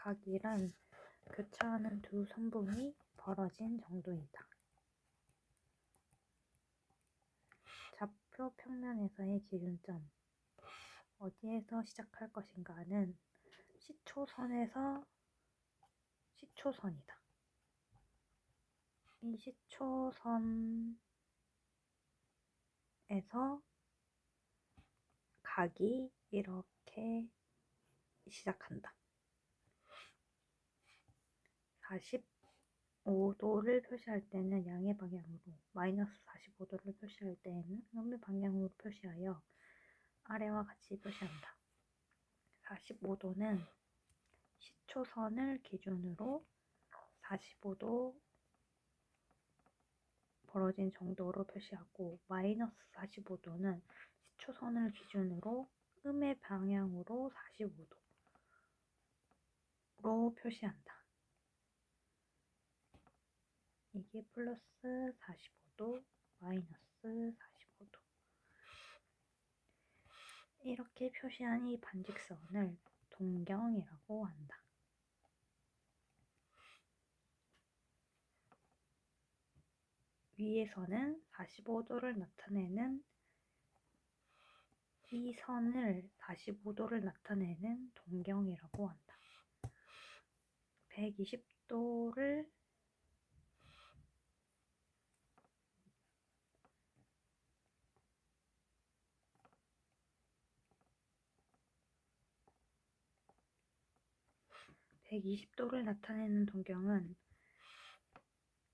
각이란 교차하는 두 선분이 벌어진 정도이다. 좌표 평면에서의 기준점, 어디에서 시작할 것인가는 시초선에서 시초선이다. 이 시초선에서 각이 이렇게 시작한다. 45도를 표시할 때는 양의 방향으로, 마이너스 45도를 표시할 때에는 음의 방향으로 표시하여 아래와 같이 표시한다. 45도는 시초선을 기준으로 45도 벌어진 정도로 표시하고, 마이너스 45도는 시초선을 기준으로 음의 방향으로 45도로 표시한다. 이게 플러스 45도, 마이너스 45도. 이렇게 표시한 이 반직선을 동경이라고 한다. 위에서는 45도를 나타내는 이 선을 45도를 나타내는 동경이라고 한다. 120도를 나타내는 동경은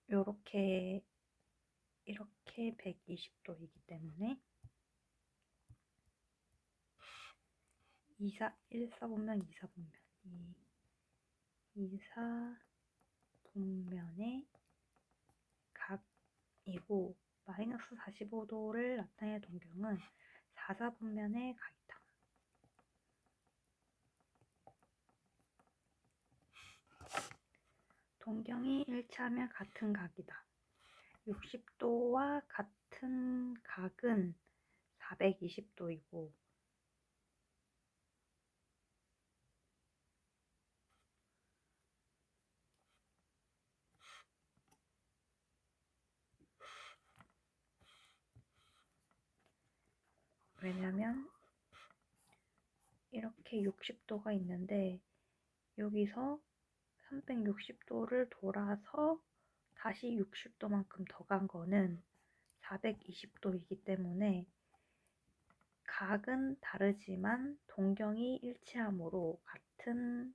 이렇게 120도이기 때문에 1사분면 2사분면의 각이고, 마이너스 45도를 나타내는 동경은 4사분면의 각이다. 동경이 일치하면 같은 각이다. 60도와 같은 각은 420도이고, 왜냐면 이렇게 60도가 있는데 여기서 360도를 돌아서 다시 60도만큼 더 간 거는 420도이기 때문에 각은 다르지만 동경이 일치하므로 같은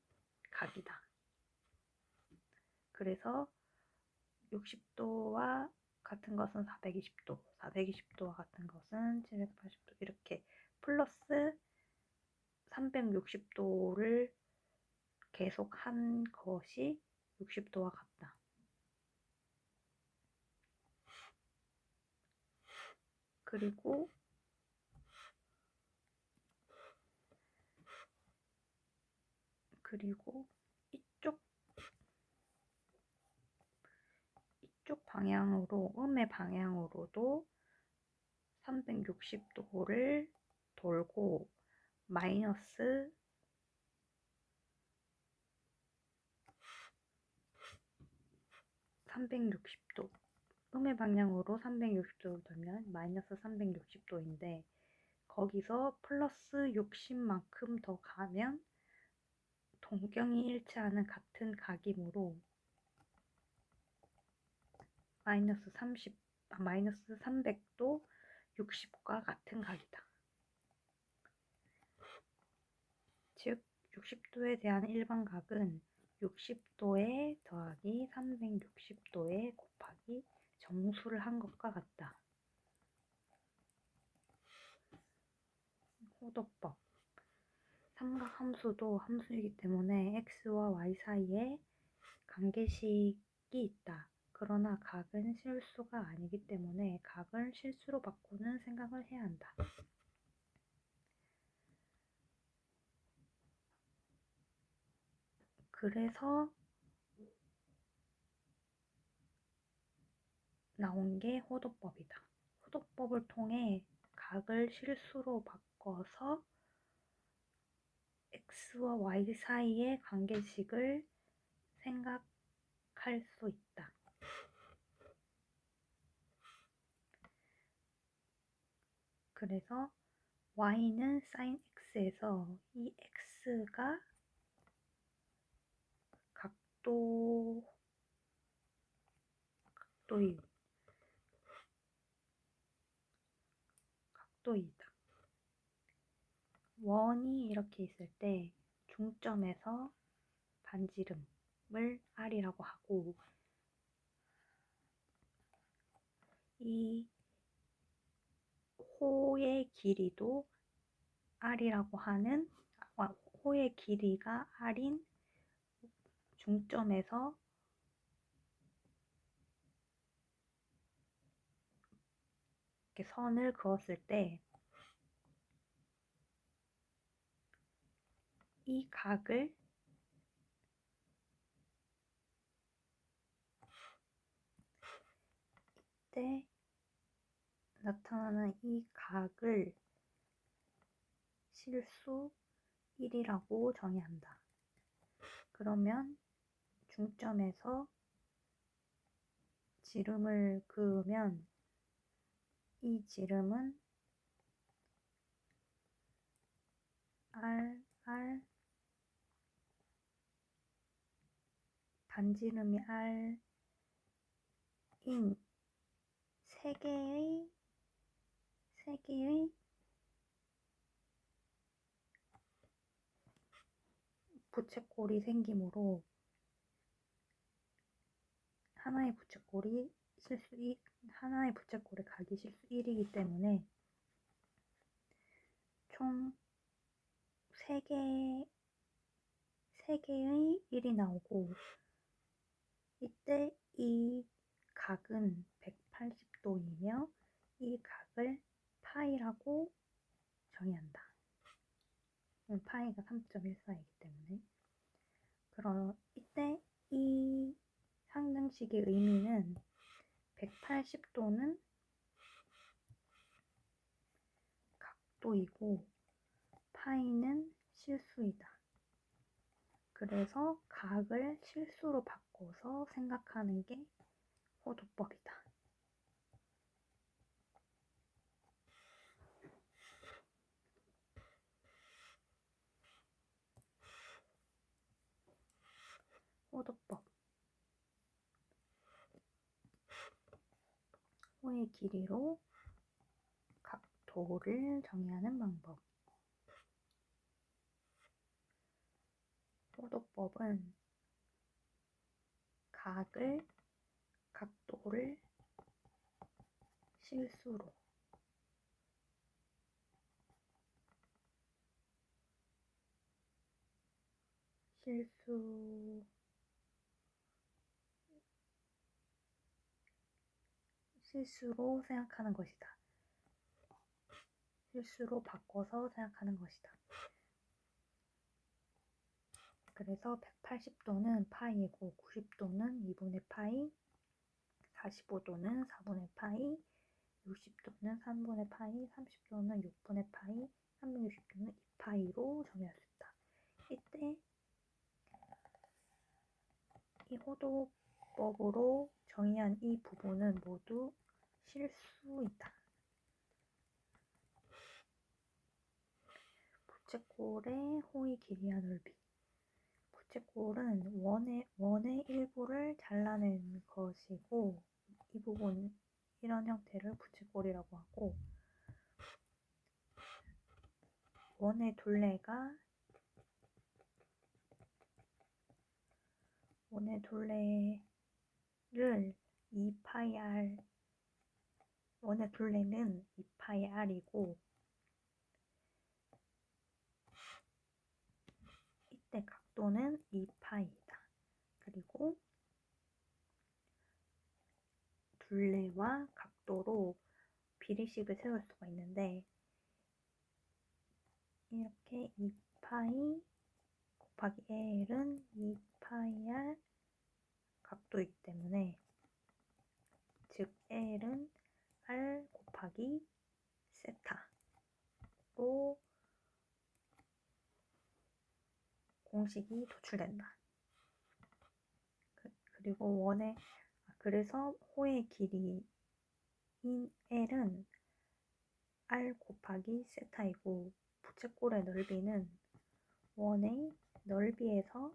각이다. 그래서 60도와 같은 것은 420도, 420도와 같은 것은 780도, 이렇게 플러스 360도를 계속 한 것이 60도와 같다. 그리고 이쪽 방향으로, 음의 방향으로도 360도를 돌고 마이너스 360도, 음의 방향으로 360도를 돌면 마이너스 360도인데 거기서 플러스 60만큼 더 가면 동경이 일치하는 같은 각이므로 마이너스 300도 60과 같은 각이다. 즉 60도에 대한 일반각은 60도에 더하기 360도에 곱하기 정수를 한 것과 같다. 호도법. 삼각함수도 함수이기 때문에 x와 y 사이에 관계식이 있다. 그러나 각은 실수가 아니기 때문에 각을 실수로 바꾸는 생각을 해야 한다. 그래서 나온 게 호도법이다. 호도법을 통해 각을 실수로 바꿔서 x와 y 사이의 관계식을 생각할 수 있다. 그래서 y는 sin x에서 이 x가 각도이다. 원이 이렇게 있을 때 중점에서 반지름을 r이라고 하고, 이 호의 길이도 r이라고 하는, 호의 길이가 r인 중점에서 이렇게 선을 그었을 때 이 각을 이때 나타나는 이 각을 실수 1이라고 정의한다. 그러면 중점에서 지름을 그으면 이 지름은 반지름이 r인 세 개의 부채꼴이 생기므로 하나의 부채꼴의 각이 실수 1이기 때문에 총 3개의 1이 나오고, 이때 이 각은 180도이며 이 각을 파이라고 정의한다. 파이가 3.14이기 때문에. 그럼 이때 이 상등식의 의미는 180도는 각도이고 파이는 실수이다. 그래서 각을 실수로 바꿔서 생각하는 게 호도법이다. 호도법. 호의 길이로 각도를 정의하는 방법. 호도법은 각도를 실수로 생각하는 것이다. 실수로 바꿔서 생각하는 것이다. 그래서 180도는 파이이고 90도는 2분의 파이, 45도는 4분의 파이, 60도는 3분의 파이, 30도는 6분의 파이, 360도는 2파이로 정의할 수 있다. 이때 이 호도법으로 정의한 이 부분은 모두 실수이다. 부채꼴의 호의 길이와 넓이. 부채꼴은 원의 일부를 잘라낸 것이고, 이 부분, 이런 형태를 부채꼴이라고 하고, 원의 둘레를 2파이 r, 원의 둘레는 2파이 r이고, 이때 각도는 2파이다. 그리고 둘레와 각도로 비례식을 세울 수가 있는데, 이렇게 2파이 곱하기 L은 2파이 R 각도이기 때문에, 즉 L은 R 곱하기 세타로 공식이 도출된다. 그리고 그래서 호의 길이인 L은 R 곱하기 세타이고 부채꼴의 넓이는 원의 넓이에서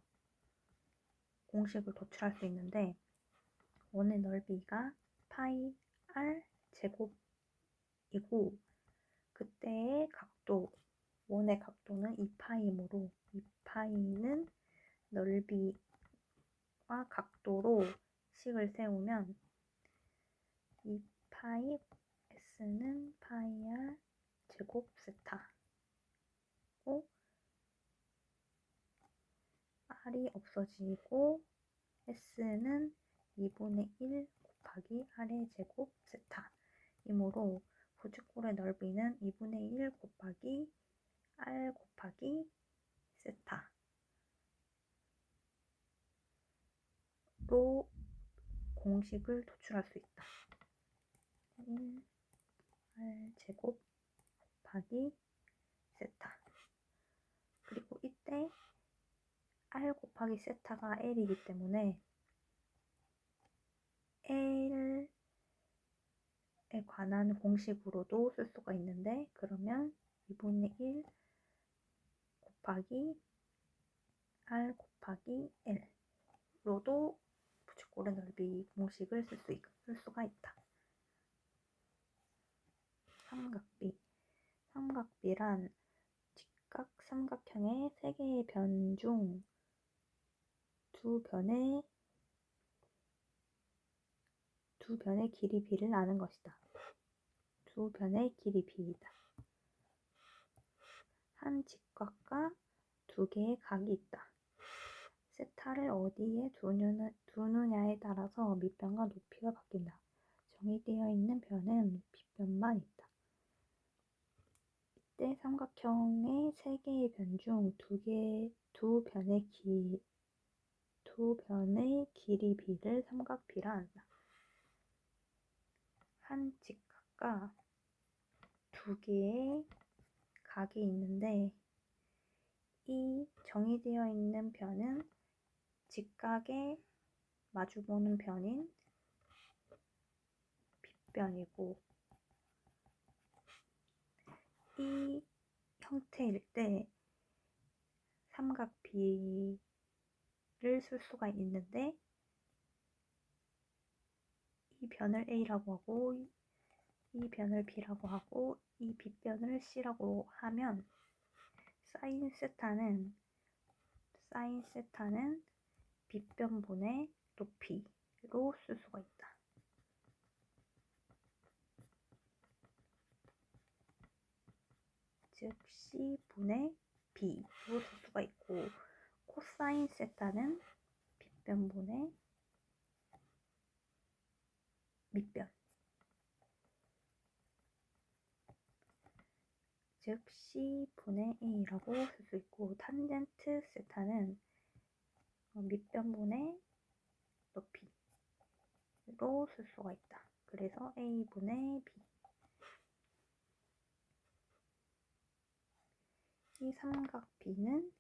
공식을 도출할 수 있는데 원의 넓이가 파이 R 제곱이고 그때의 각도, 원의 각도는 2파이므로 2파이는 넓이와 각도로 식을 세우면 2파이 S는 파이 R 제곱 세타고 R이 없어지고 S는 2분의 1 곱하기 R의 제곱 세타이므로 부채꼴의 넓이는 2분의 1 곱하기 R 곱하기 세타로 공식을 도출할 수 있다. 1 R 제곱 곱하기 세타. 그리고 이때 R 곱하기 세타가 L이기 때문에 L에 관한 공식으로도 쓸 수가 있는데 그러면 2분의 1 곱하기 R 곱하기 L로도 부채꼴의 넓이 공식을 쓸 수가 있다. 삼각비. 삼각비란 직각 삼각형의 세 개의 변 중 두 변의 길이 b를 아는 것이다. 두 변의 길이 b이다. 한 직각과 두 개의 각이 있다. 세타를 어디에 두느냐에 따라서 밑변과 높이가 바뀐다. 정의되어 있는 변은 빗변만 있다. 이때 삼각형의 세 개의 변 중 두 변의 길이 b를 삼각비라 한다. 한 직각과 두 개의 각이 있는데 이 정의되어 있는 변은 직각에 마주보는 변인 빗변이고 이 형태일 때 삼각비를 쓸 수가 있는데 이 변을 A라고 하고 이 변을 B라고 하고 이 빗변을 C라고 하면 사인 세타는 빗변분의 높이로 쓸 수가 있다. 즉 C분의 B로 쓸 수가 있고 코사인 세타는 빗변분의 밑변 즉 C분의 A라고 쓸 수 있고 탄젠트 세타는 밑변분의 높이로 쓸 수가 있다. 그래서 A분의 B. 이 삼각비는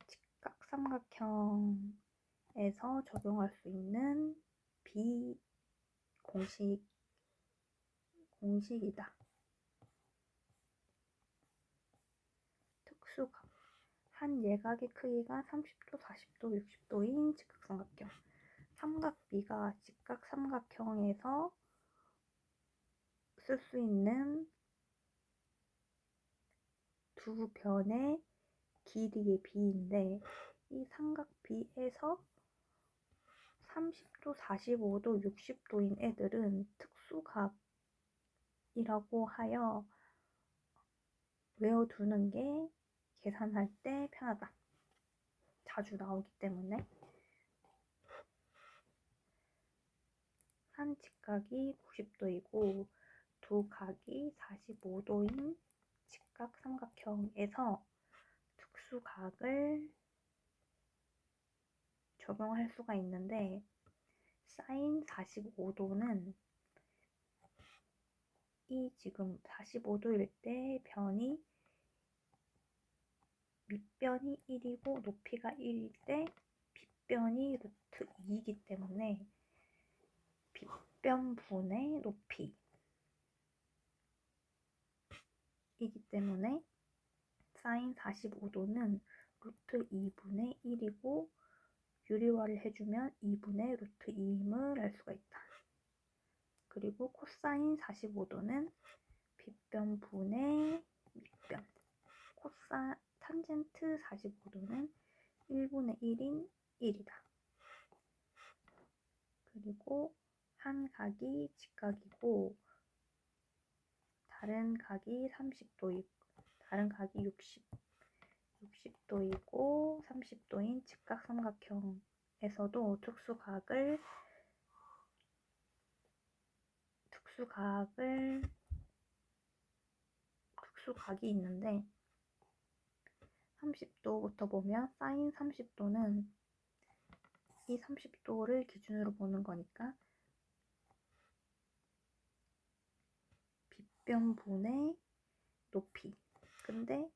직각삼각형에서 적용할 수 있는 공식이다. 특수각. 한 예각의 크기가 30도, 40도, 60도인 직각삼각형. 삼각비가 직각삼각형에서 쓸 수 있는 두 변의 길이의 b인데 이 삼각비에서 30도, 45도, 60도인 애들은 특수각이라고 하여 외워두는 게 계산할 때 편하다. 자주 나오기 때문에 한 직각이 90도이고 두 각이 45도인 직각삼각형에서 특수각을 적용할 수가 있는데 사인 45도는 이 지금 45도일 때 변이 밑변이 1이고 높이가 1일 때 빗변이 루트 2이기 때문에 빗변분의 높이이기 때문에 사인 45도는 루트 2분의 1이고 유리화를 해주면 2분의 루트 2임을 알 수가 있다. 그리고 코사인 45도는 빗변분의 밑변, 탄젠트 45도는 1분의 1인 1이다. 그리고 한 각이 직각이고 다른 각이 30도이고 다른 각이 60도이고 30도인 직각 삼각형에서도 특수각이 있는데 30도부터 보면 사인 30도는 이 30도를 기준으로 보는 거니까 빗변분의 높이. 근데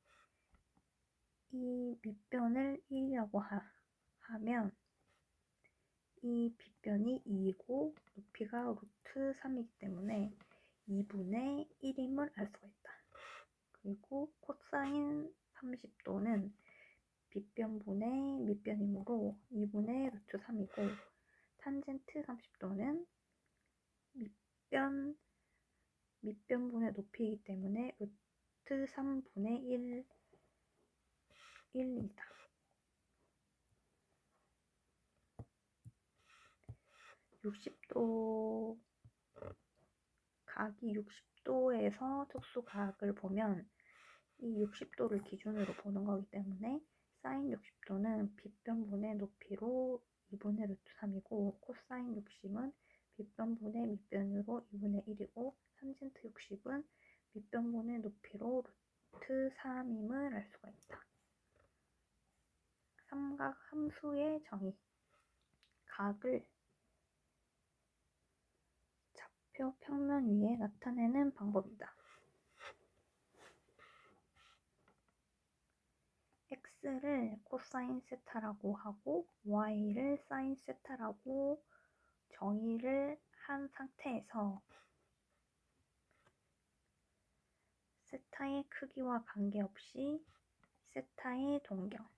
이 밑변을 1이라고 하면 이 빗변이 2이고 높이가 루트 3이기 때문에 2분의 1임을 알 수가 있다. 그리고 코사인 30도는 빗변분의 밑변이므로 2분의 루트 3이고 탄젠트 30도는 밑변분의 높이이기 때문에 루트 3분의 1이다. 60도 각이 60도에서 특수각을 보면 이 60도를 기준으로 보는 거기 때문에 사인 60도는 빗변분의 높이로 2분의 루트 3이고 코사인 60은 빗변분의 밑변으로 2분의 1이고 탄젠트 60은 밑변분의 높이로 루트 3임을 알 수가 있다. 삼각 함수의 정의. 각을 좌표 평면 위에 나타내는 방법이다. x를 코사인 세타라고 하고 y를 사인 세타라고 정의를 한 상태에서 세타의 크기와 관계없이 세타의 동경과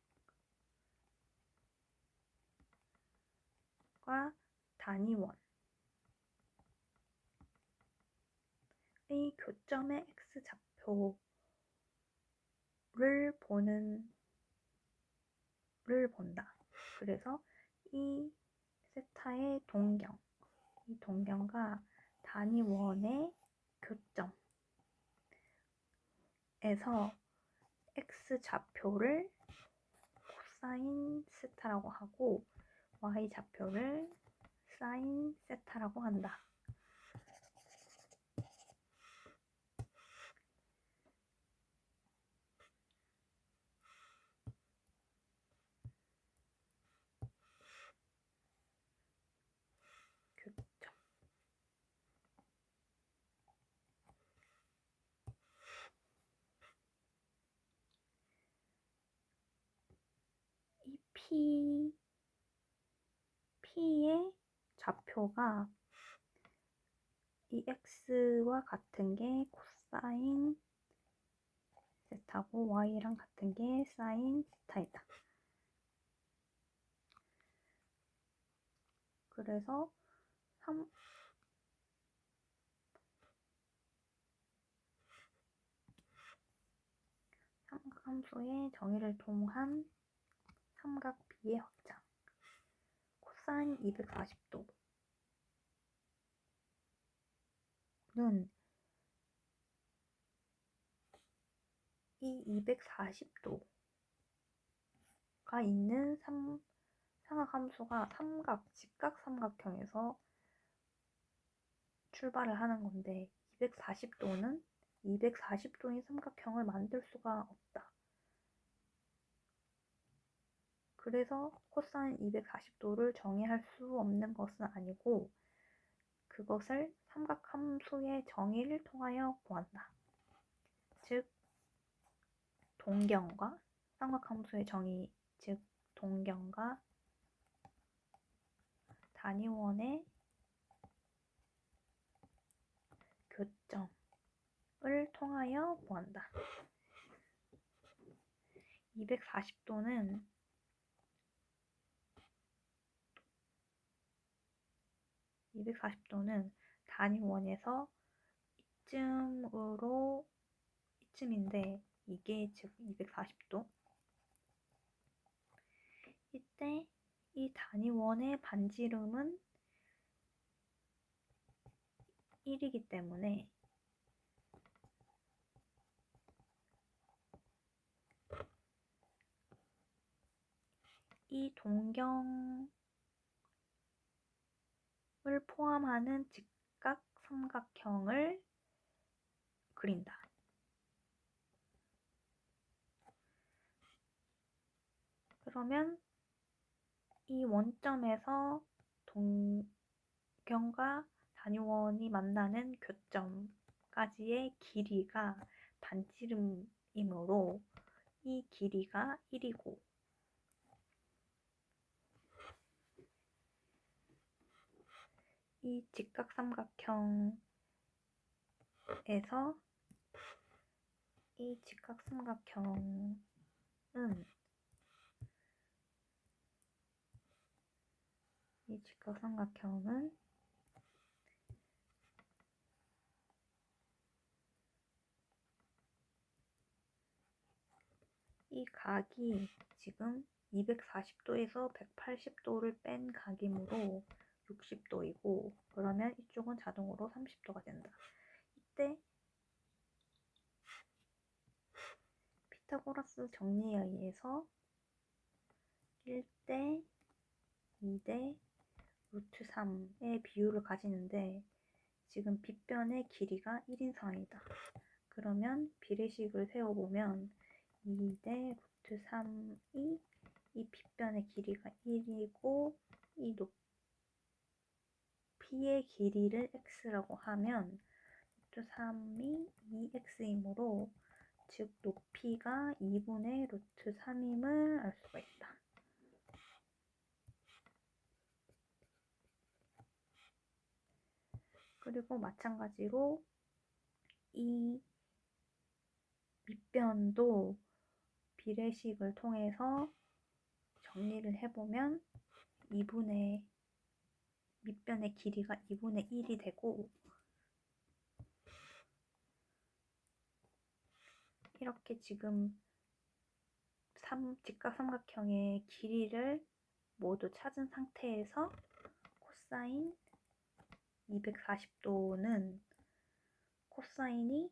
단위원의 교점의 x좌표를 본다. 그래서 이 세타의 이 동경과 단위원의 교점에서 x좌표를 코사인 세타라고 하고 y좌표를 사인 세타라고 한다. 교점. 이 P의 좌표가 이 x와 같은 게 코사인 세타고 y랑 같은 게 사인 세타이다. 그래서 삼각함수의 정의를 통한 삼각 B의 확장. 코사인 240도는 이 240도가 있는 삼각함수가 직각 삼각형에서 출발을 하는 건데 240도는 240도인 삼각형을 만들 수가 없다. 그래서 코사인 240도를 정의할 수 없는 것은 아니고 그것을 삼각함수의 정의를 통하여 구한다. 즉 동경과 삼각함수의 정의, 즉 동경과 단위원의 교점을 통하여 구한다. 240도는 단위원에서 이쯤인데 이게 즉 240도. 이때 이 단위원의 반지름은 1이기 때문에 이 동경을 포함하는 직각삼각형을 그린다. 그러면 이 원점에서 동경과 단위원이 만나는 교점까지의 길이가 반지름이므로 이 길이가 1이고 이 직각삼각형은 이 각이 지금 240도에서 180도를 뺀 각이므로 60도이고 그러면 이쪽은 자동으로 30도가 된다. 이때 피타고라스 정리에 의해서 1대 2대 루트 3의 비율을 가지는데 지금 빗변의 길이가 1인 상황이다. 그러면 비례식을 세워보면 2대 루트 3이 이 빗변의 길이가 1이고 이 높이의 길이를 x라고 하면 루트 3이 2x이므로 즉 높이가 2분의 루트 3임을 알 수가 있다. 그리고 마찬가지로 이 밑변도 비례식을 통해서 정리를 해보면 밑변의 길이가 2분의 1이 되고 이렇게 지금 직각삼각형의 길이를 모두 찾은 상태에서 코사인 240도는 코사인이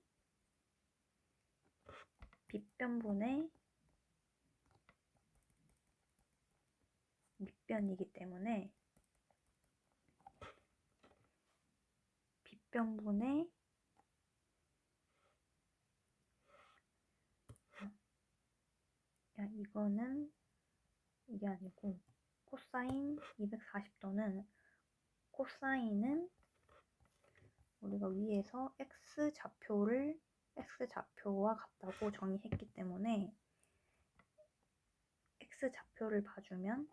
빗변분의 밑변이기 때문에 빗변분의 이게 아니고 코사인 240도는 코사인은 우리가 위에서 x좌표와 같다고 정의했기 때문에 x좌표를 봐주면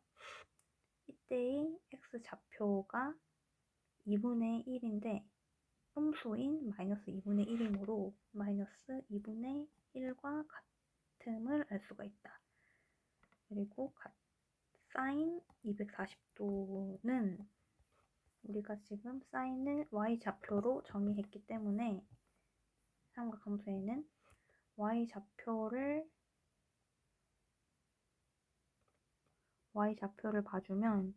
이때의 x좌표가 2분의 1인데 음수인 마이너스 2분의 1이므로 마이너스 2분의 1과 같음을 알 수가 있다. 그리고 사인 240도는 우리가 지금 사인을 y좌표로 정의했기 때문에 삼각함수에는 y좌표를 봐주면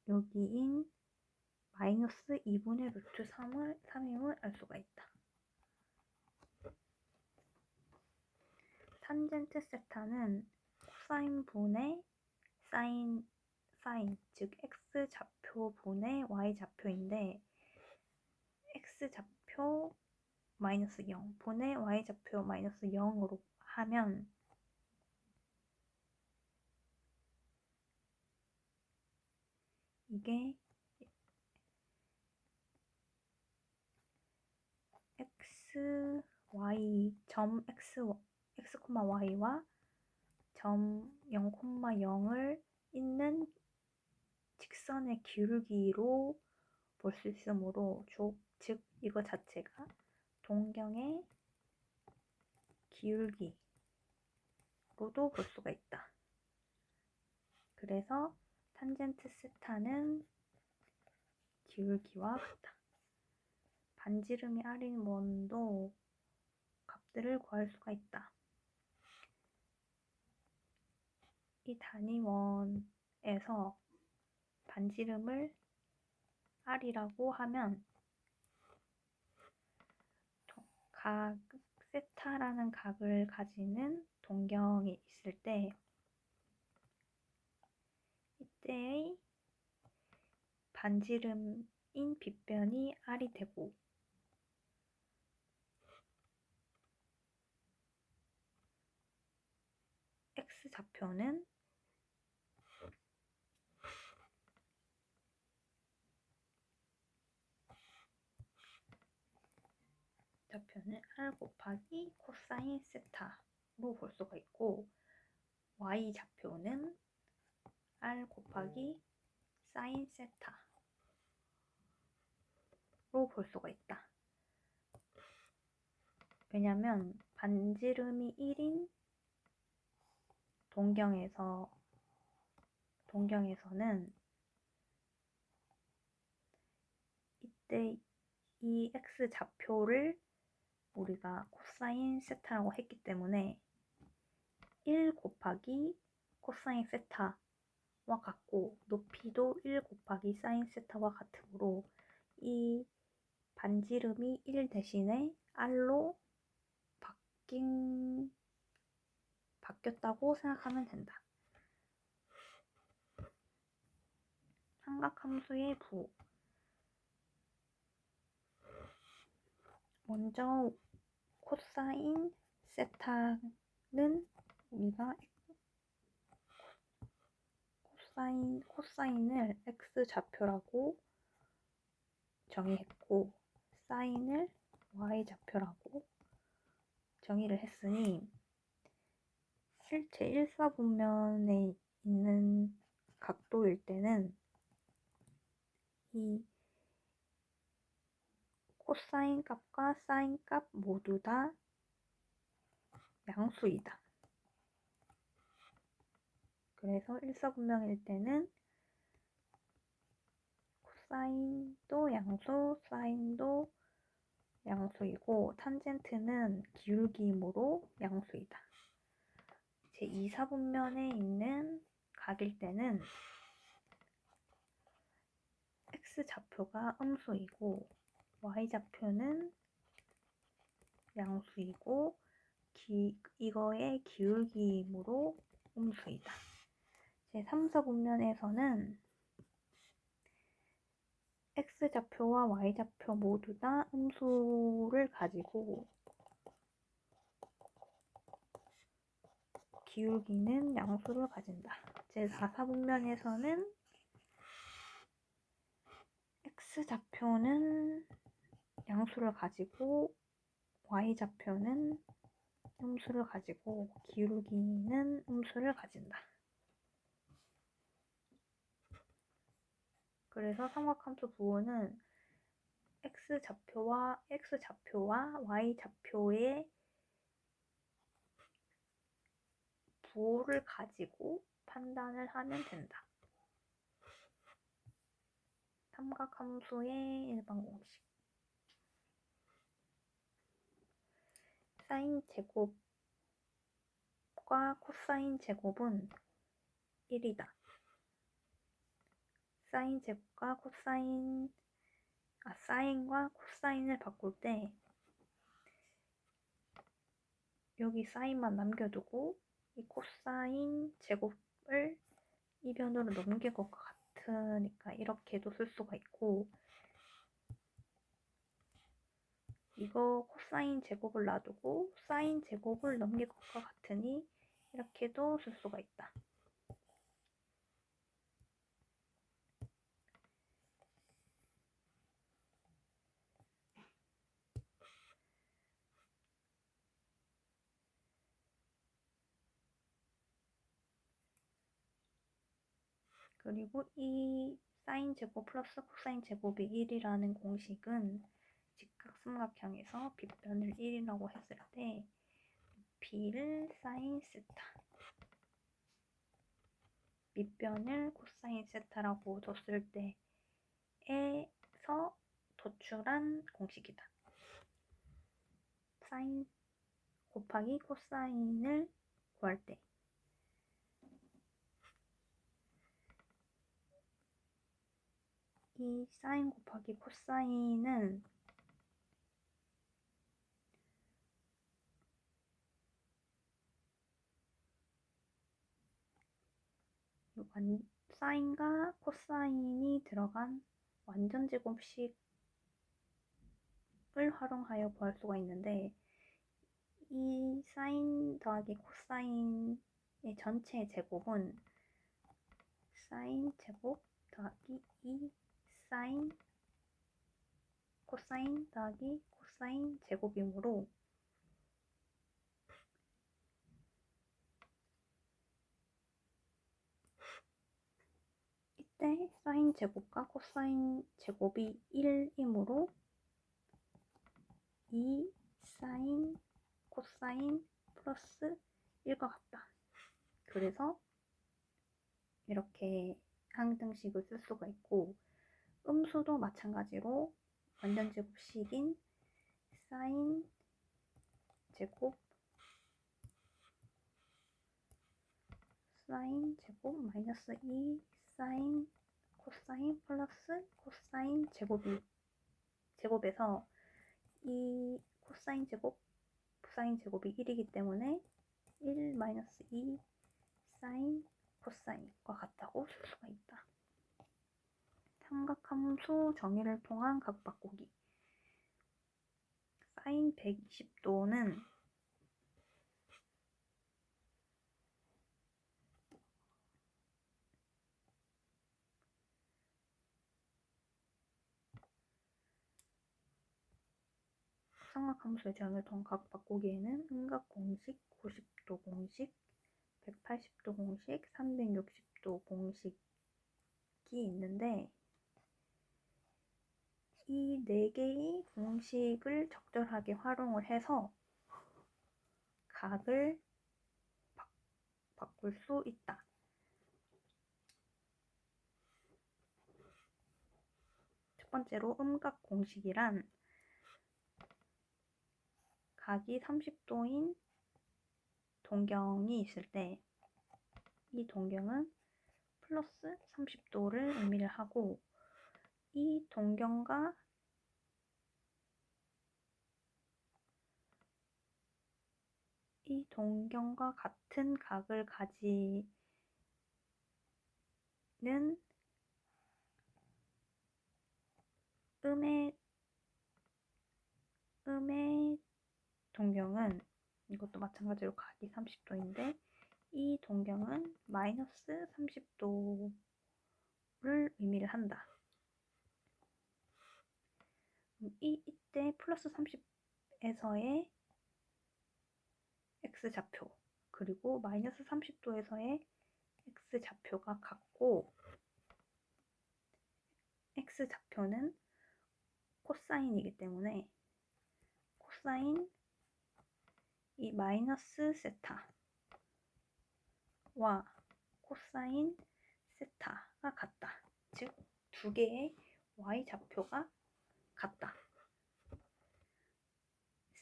여기인 마이너스 2분의 루트 3임을 알 수가 있다. 탄젠트 세타는 코사인 분의 사인 즉 x좌표 분의 y좌표인데 x좌표 마이너스 0 분의 y좌표 마이너스 0으로 하면 이게 x y 점 x, y와 점 0,0을 잇는 직선의 기울기로 볼 수 있으므로 즉 이거 자체가 동경의 기울기로도 볼 수가 있다. 그래서 탄젠트 세타는 기울기와 같다. 반지름이 r인 원도 값들을 구할 수가 있다. 이 단위원에서 반지름을 r이라고 하면 각 세타라는 각을 가지는 동경이 있을 때 이때의 반지름인 빗변이 r이 되고 x좌표는 r 곱하기 코사인 세타로 볼 수가 있고 y좌표는 r 곱하기 사인 세타로 볼 수가 있다. 왜냐면 반지름이 1인 동경에서는 이때 이 x좌표를 우리가 코사인 세타라고 했기 때문에 1 곱하기 코사인 세타와 같고 높이도 1 곱하기 사인 세타와 같으므로 이 반지름이 1 대신에 r로 바뀌었다고 생각하면 된다. 삼각함수의 부. 먼저 코사인 세타는 우리가 코사인을 x좌표라고 정의했고 사인을 y좌표라고 정의를 했으니 제1사분면에 있는 각도일 때는 이 코사인 값과 사인 값 모두 다 양수이다. 그래서 일사분명일 때는 코사인도 양수, 사인도 양수이고 탄젠트는 기울기이므로 양수이다. 제2사분면에 있는 각일 때는 x좌표가 음수이고 y좌표는 양수이고 이거의 기울기이므로 음수이다. 제3사분면에서는 x좌표와 y좌표 모두 다 음수를 가지고 기울기는 양수를 가진다. 제4사분면에서는 x좌표는 양수를 가지고 y좌표는 음수를 가지고 기울기는 음수를 가진다. 그래서 삼각함수 부호는 x좌표와 y좌표의 부호를 가지고 판단을 하면 된다. 삼각함수의 일반 공식. 사인 제곱과 코사인 제곱은 1이다. 사인 제곱과 사인과 코사인을 바꿀 때 여기 사인만 남겨두고 이 코사인 제곱을 이변으로 넘길 것 같으니까 이렇게도 쓸 수가 있고 이거 코사인 제곱을 놔두고 사인 제곱을 넘길 것과 같으니 이렇게도 쓸 수가 있다. 그리고 이 사인 제곱 플러스 코사인 제곱이 1이라는 공식은 직각삼각형에서 빗변을 1이라고 했을 때 B를 사인 세타, 밑변을 코사인 세타라고 뒀을 때에서 도출한 공식이다. 사인 곱하기 코사인을 구할 때 이 사인 곱하기 코사인은 사인과 코사인이 들어간 완전 제곱식을 활용하여 구할 수가 있는데, 이 사인 더하기 코사인의 전체 제곱은 사인 제곱 더하기 2 사인 코사인 더하기 코사인 제곱이므로 이때 사인 제곱과 코사인 제곱이 1이므로 2 사인 코사인 플러스 1과 같다. 그래서 이렇게 항등식을 쓸 수가 있고, 음수도 마찬가지로 완전 제곱식인 사인 제곱 마이너스 2 사인 코사인 플러스 코사인 제곱에서 이 코사인 제곱 사인 제곱이 1이기 때문에 1 마이너스 2 사인 코사인과 같다고 쓸 수가 있다. 삼각함수 정의를 통한 각 바꾸기. 사인 120도는 삼각함수의 정의를 통한 각 바꾸기에는 음각 공식, 90도 공식, 180도 공식, 360도 공식이 있는데, 이 4개의 공식을 적절하게 활용을 해서 각을 바꿀 수 있다. 첫 번째로 음각 공식이란 각이 30도인 동경이 있을 때 이 동경은 플러스 30도를 의미를 하고, 이 동경과 같은 각을 가지는 음의 동경은 이것도 마찬가지로 각이 30도인데 이 동경은 마이너스 30도를 의미를 한다. 이때 플러스 30에서의 x좌표 그리고 마이너스 30도에서의 x좌표가 같고, x좌표는 코사인이기 때문에 코사인 이 마이너스 세타와 코사인 세타가 같다. 즉, 두 개의 y좌표가 같다.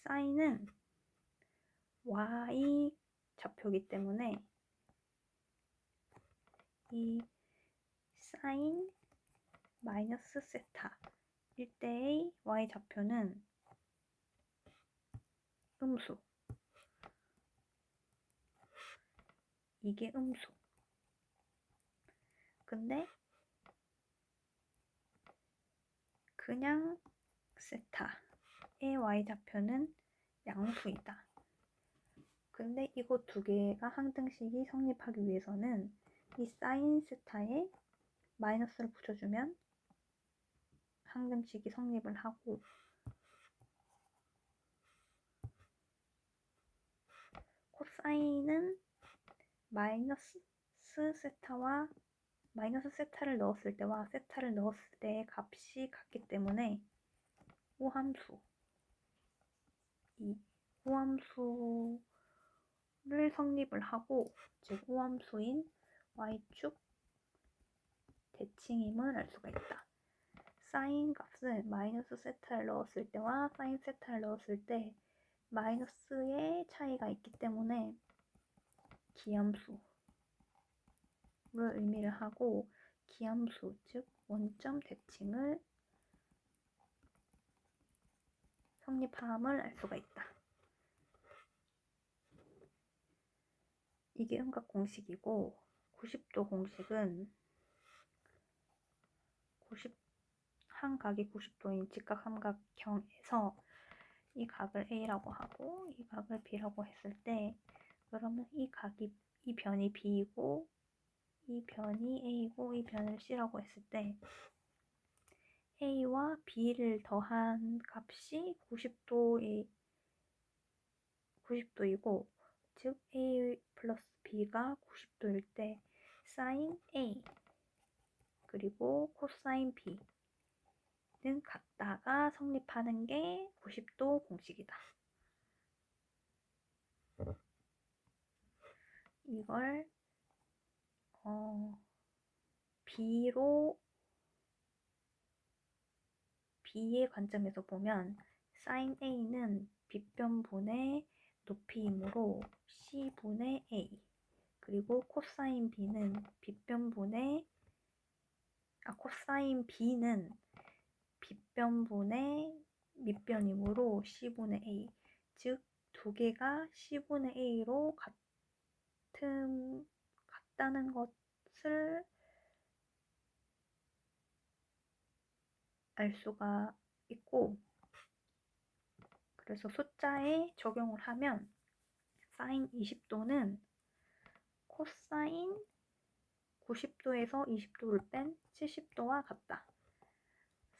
사인은 y좌표이기 때문에 이 사인 마이너스 세타일 때의 y좌표는 음수. 이게 음수. 근데 그냥 세타의 y좌표는 양수이다. 근데 이거 두 개가 항등식이 성립하기 위해서는 이 사인 세타에 마이너스를 붙여주면 항등식이 성립을 하고, 코사인은 마이너스 세타와 마이너스 세타를 넣었을 때와 세타를 넣었을 때의 값이 같기 때문에 우함수, 이 우함수를 성립을 하고, 즉 우함수인 y축 대칭임을 알 수가 있다. 사인 값은 마이너스 세타를 넣었을 때와 사인 세타를 넣었을 때 마이너스의 차이가 있기 때문에 기함수를 의미를 하고, 기함수, 즉 원점 대칭을 성립함을 알 수가 있다. 이게 음각 공식이고, 90도 공식은 한 각이 90도인 직각삼각형에서 이 각을 A라고 하고 이 각을 B라고 했을 때, 그러면 이 변이 B이고 이 변이 A고 이 변을 C라고 했을 때 A와 B를 더한 값이 90도이고, 즉 A 플러스 B가 90도일 때 사인 A 그리고 코사인 B는 같다가 성립하는 게 90도 공식이다. 이걸 B의 관점에서 보면 sin A는 빗변분의 높이이므로 C분의 A, 그리고 코사인 B는 코사인 B는 빗변분의 밑변이므로 C분의 A, 즉 두 개가 C분의 A로 같다는 것을 알 수가 있고, 그래서 숫자에 적용을 하면 사인 20도는 코사인 90도에서 20도를 뺀 70도와 같다.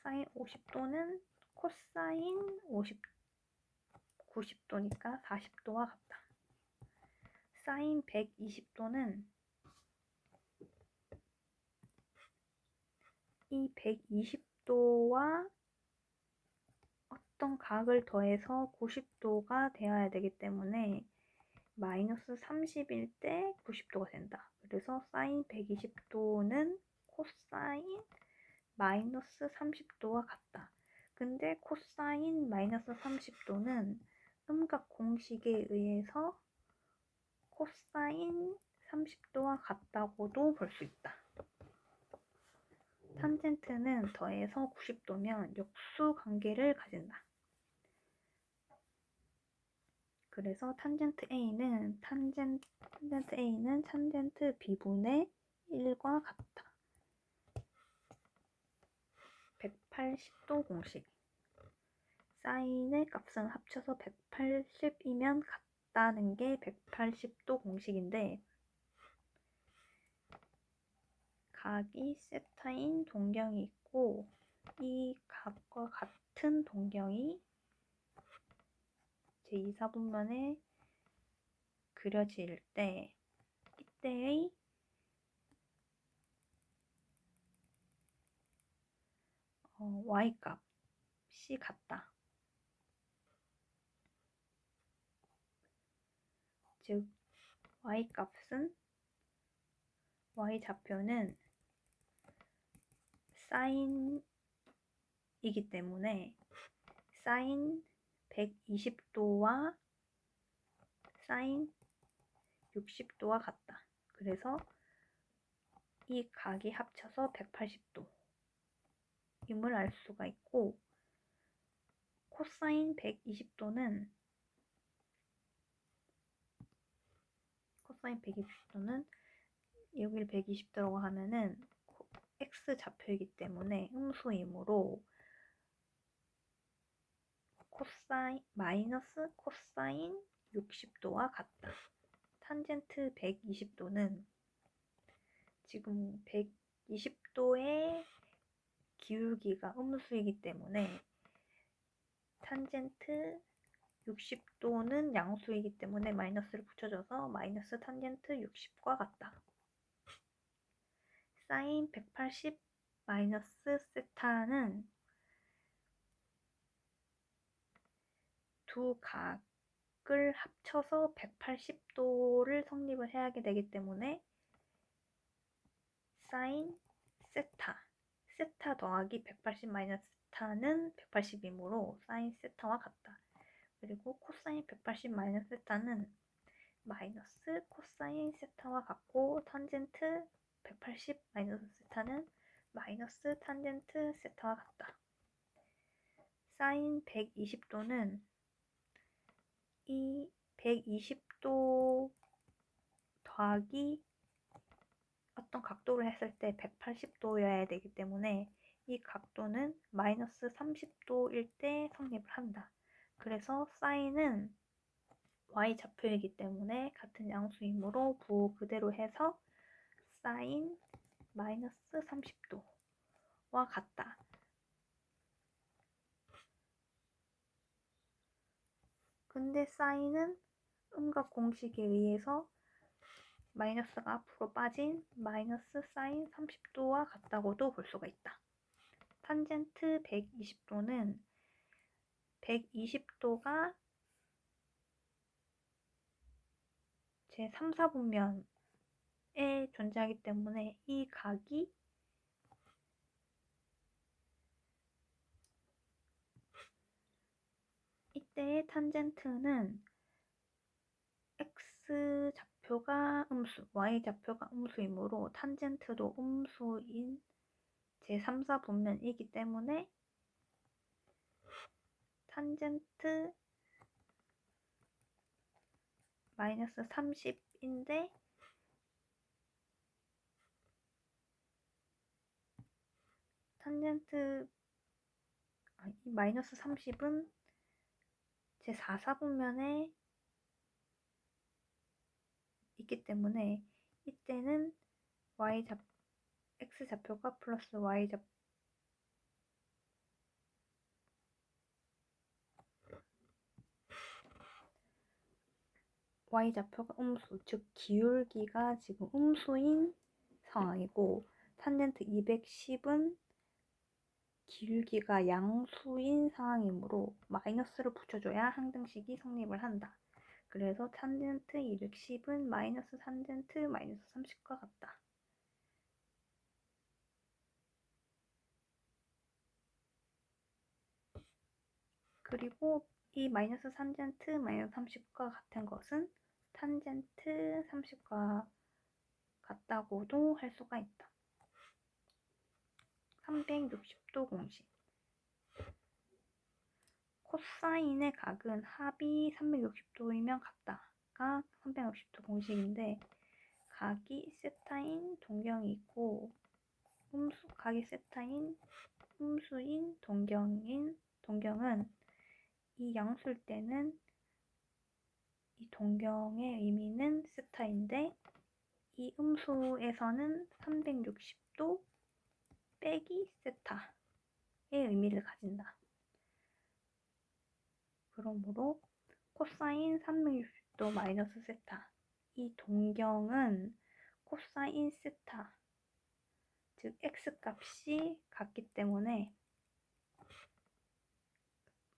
사인 50도는 코사인 90도니까 40도와 같다. 사인 120도는 이 120도와 어떤 각을 더해서 90도가 되어야 되기 때문에 마이너스 30일 때 90도가 된다. 그래서 사인 120도는 코사인 마이너스 30도와 같다. 근데 코사인 마이너스 30도는 음각 공식에 의해서 코사인 30도와 같다고도 볼 수 있다. 탄젠트는 더해서 90도면 역수 관계를 가진다. 그래서 탄젠트 A는 탄젠트 B분의 1과 같다. 180도 공식. 사인의 값은 합쳐서 180이면 같다는 게 180도 공식인데, 각이 세타인 동경이 있고 이 각과 같은 동경이 제2사분면에 그려질 때 이때의 y값이 같다. 즉 y좌표는 사인이기 때문에 사인 120도와 사인 60도와 같다. 그래서 이 각이 합쳐서 180도임을 알 수가 있고, 코사인 120도는 여기를 120도라고 하면은 x좌표이기 때문에 음수이므로 마이너스 코사인 60도와 같다. 탄젠트 120도는 지금 120도의 기울기가 음수이기 때문에 탄젠트 60도는 양수이기 때문에 마이너스를 붙여줘서 마이너스 탄젠트 60과 같다. 사인 180 마이너스 세타는 두 각을 합쳐서 180도를 성립을 해야 되기 때문에 사인 세타 더하기 180 마이너스 세타는 180이므로 사인 세타와 같다. 그리고 코사인 180 마이너스 세타는 마이너스 코사인 세타와 같고 탄젠트 180 마이너스 세타는 마이너스 탄젠트 세타와 같다. 사인 120도는 이 120도 더하기 어떤 각도를 했을 때 180도여야 되기 때문에 이 각도는 마이너스 30도일 때 성립을 한다. 그래서 사인은 y좌표이기 때문에 같은 양수이므로 부호 그대로 해서 사인 마이너스 30도와 같다. 근데 사인은 음각 공식에 의해서 마이너스가 앞으로 빠진 마이너스 사인 30도와 같다고도 볼 수가 있다. 탄젠트 120도는 120도가 제 3, 4분면에 존재하기 때문에 이 각이 이때의 탄젠트는 x좌표가 음수, y좌표가 음수이므로 탄젠트도 음수인 제3, 4분면이기 때문에 탄젠트 마이너스 30인데 이 마이너스 30은 제4, 4분면에 있기 때문에 이때는 x좌표가 플러스 y좌표가 음수, 즉 기울기가 지금 음수인 상황이고 탄젠트 210은 기울기가 양수인 상황이므로 마이너스를 붙여줘야 항등식이 성립을 한다. 그래서 탄젠트 210은 마이너스 탄젠트 마이너스 30과 같다. 그리고 이 마이너스 탄젠트 마이너스 30과 같은 것은 탄젠트 30과 같다고도 할 수가 있다. 360도 공식. 코사인의 각은 합이 360도이면 같다가 360도 공식인데 각이 세타인 동경이 있고 각이 세타인 음수인 동경은 이 양수일 때는 이 동경의 의미는 세타인데 이 음수에서는 360도 빼기 세타의 의미를 가진다. 그러므로 코사인 360도 마이너스 세타, 이 동경은 코사인 세타, 즉 x값이 같기 때문에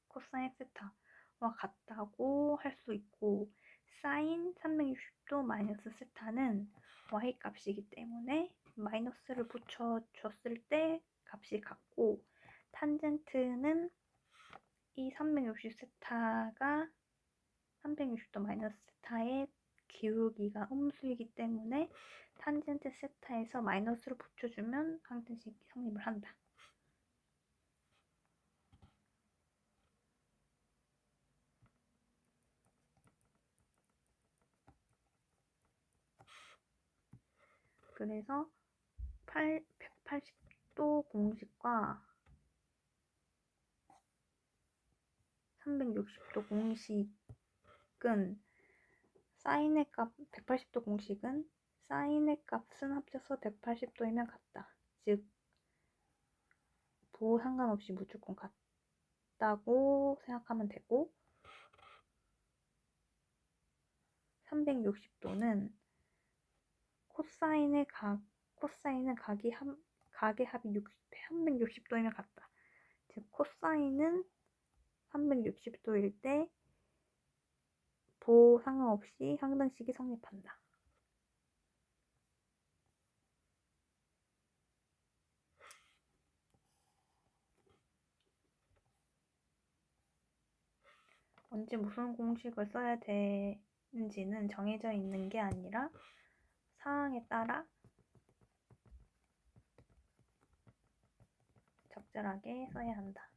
코사인 세타와 같다고 할 수 있고 사인 360도 마이너스 세타는 y값이기 때문에 마이너스를 붙여줬을 때 값이 같고 탄젠트는 이 360세타가 360도 마이너스 세타의 기울기가 음수이기 때문에 탄젠트 세타에서 마이너스를 붙여주면 항등식이 성립을 한다. 그래서 180도 공식과 360도 공식은 사인의 값 180도 공식은 사인의 값은 합쳐서 180도이면 같다. 즉 부호 상관없이 무조건 같다고 생각하면 되고 360도는 코사인의 각 코사인은 각의 합이 360도이면 같다. 즉 코사인은 360도일 때 보 상관없이 항등식이 성립한다. 언제 무슨 공식을 써야 되는지는 정해져 있는 게 아니라 상황에 따라 적절하게 써야 한다.